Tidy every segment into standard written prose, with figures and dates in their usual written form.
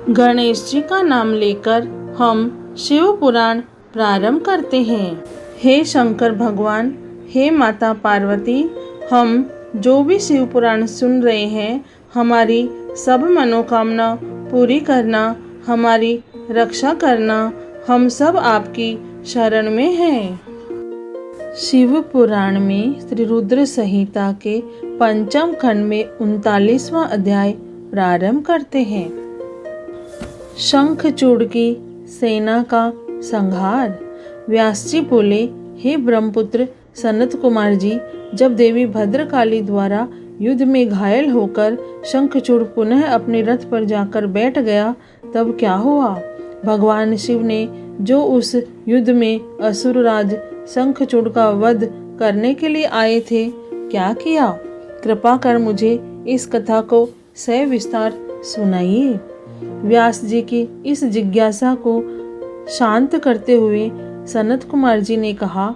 गणेश जी का नाम लेकर हम शिव पुराण प्रारंभ करते हैं। हे शंकर भगवान, हे माता पार्वती, हम जो भी शिव पुराण सुन रहे हैं, हमारी सब मनोकामना पूरी करना, हमारी रक्षा करना, हम सब आपकी शरण में हैं। शिव पुराण में श्री रुद्र संहिता के पंचम खंड में 39वां अध्याय प्रारंभ करते हैं। शंखचूड़ की सेना का संहार। व्यास जी बोले, हे ब्रह्मपुत्र सनत कुमार जी, जब देवी भद्रकाली द्वारा युद्ध में घायल होकर शंखचूड़ पुनः अपने रथ पर जाकर बैठ गया, तब क्या हुआ? भगवान शिव ने जो उस युद्ध में असुरराज शंखचूड़ का वध करने के लिए आए थे, क्या किया? कृपा कर मुझे इस कथा को सविस्तार सुनाइए। व्यास जी की इस जिज्ञासा को शांत करते हुए सनत कुमार जी ने कहा।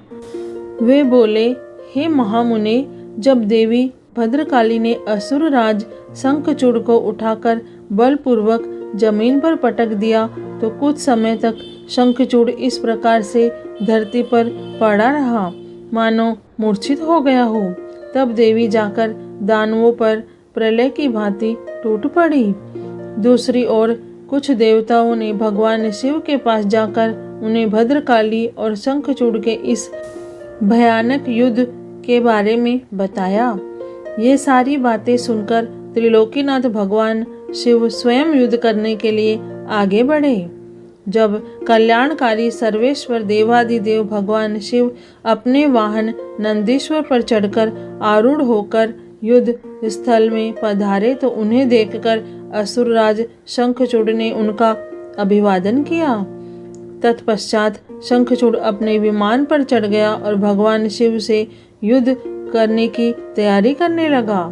वे बोले, हे महामुने, जब देवी भद्रकाली ने असुरराज शंखचूड़ को उठाकर बलपूर्वक जमीन पर पटक दिया, तो कुछ समय तक शंखचूड़ इस प्रकार से धरती पर पड़ा रहा मानो मूर्छित हो गया हो। तब देवी जाकर दानवों पर प्रलय की भांति टूट पड़ी। दूसरी ओर कुछ देवताओं ने भगवान शिव के पास जाकर उन्हें भद्रकाली और शंखचूड़ के इस भयानक युद्ध के बारे में बताया। ये सारी बातें सुनकर त्रिलोकीनाथ भगवान शिव स्वयं युद्ध करने के लिए आगे बढ़े। जब कल्याणकारी सर्वेश्वर देवादिदेव भगवान शिव अपने वाहन नंदीश्वर पर चढ़कर आरूढ़ होकर युद्ध स्थल में पधारे, तो उन्हें देखकर असुरराज शंखचूड़ ने उनका अभिवादन किया। तत्पश्चात शंखचूड़ अपने विमान पर चढ़ गया और भगवान शिव से युद्ध करने की तैयारी करने लगा।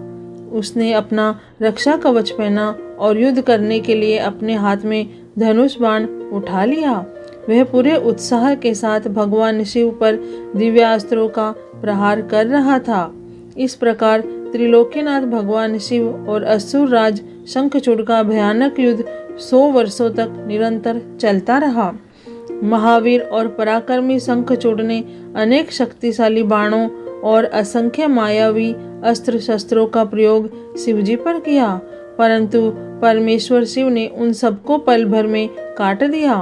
उसने अपना रक्षा कवच पहना और युद्ध करने के लिए अपने हाथ में धनुष बाण उठा लिया। वह पूरे उत्साह के साथ भगवान शिव पर दिव्यास्त्रों का प्रहार कर रहा था। इस प्रकार त्रिलोकीनाथ भगवान शिव और असुरराज शंखचूड़ का भयानक युद्ध 100 वर्षों तक निरंतर चलता रहा। महावीर और पराक्रमी शंखचूड़ ने अनेक शक्तिशाली बाणों और असंख्य मायावी अस्त्र शस्त्रों का प्रयोग शिवजी पर किया, परंतु परमेश्वर शिव ने उन सबको पल भर में काट दिया।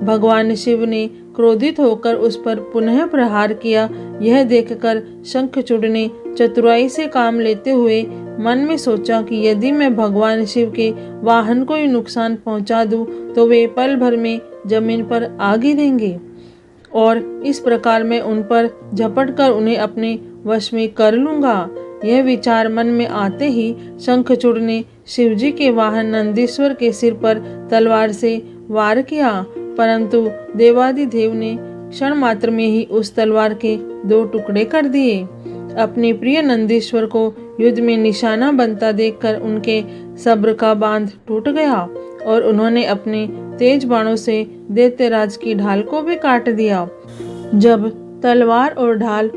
भगवान शिव ने क्रोधित होकर उस पर पुनः प्रहार किया। यह देखकर शंखचूड़ ने चतुराई से काम लेते हुए मन में सोचा कि यदि मैं भगवान शिव के वाहन को ही नुकसान पहुंचा दूं, तो वे पल भर में जमीन पर आ गिरेंगे और इस प्रकार मैं उन पर झपट कर उन्हें अपने वश में कर लूंगा। यह विचार मन में आते ही शंखचूड़ ने शिवजी के वाहन नंदीश्वर के सिर पर तलवार से वार किया, परंतु देवादिदेव ने क्षण मात्र में ही उस तलवार के 2 टुकड़े कर दिए। अपने प्रिय नंदीश्वर को युद्ध में निशाना बनता देखकर उनके सब्र का बांध टूट गया और उन्होंने अपने तेज बाणों से दैत्यराज की ढाल को भी काट दिया। जब तलवार और ढाल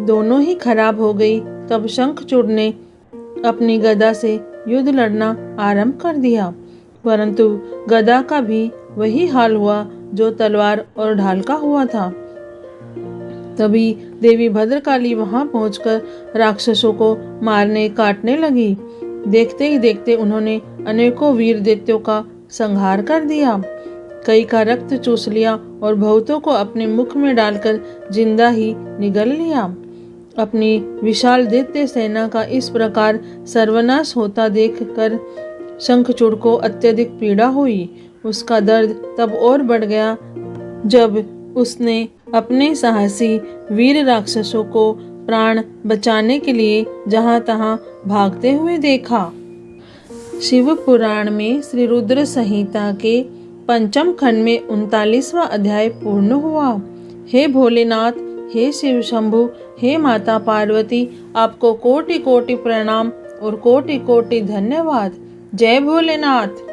दोनों ही खराब हो गई, तब शंखचूड़ ने अपनी गदा से युद्ध लड़ना आरंभ कर दिया, परंतु गदा का भी वही हाल हुआ जो तलवार और ढाल का हुआ था। तभी देवी भद्रकाली वहां पहुंचकर राक्षसों को मारने काटने लगी। देखते ही देखते उन्होंने अनेकों वीर दैत्यों का संहार कर दिया, कई का रक्त चूस लिया और बहुतों को अपने मुख में डालकर जिंदा ही निगल लिया। अपनी विशाल दैत्य सेना का इस प्रकार सर्वनाश होता देखकर शंखचूड़ को अत्यधिक पीड़ा हुई। उसका दर्द तब और बढ़ गया जब उसने अपने साहसी वीर राक्षसों को प्राण बचाने के लिए जहां तहां भागते हुए देखा। शिव पुराण में श्री रुद्र संहिता के पंचम खंड में 39वां अध्याय पूर्ण हुआ। हे भोलेनाथ, हे शिव शंभु, हे माता पार्वती, आपको कोटि कोटि प्रणाम और कोटि कोटि धन्यवाद। जय भोलेनाथ।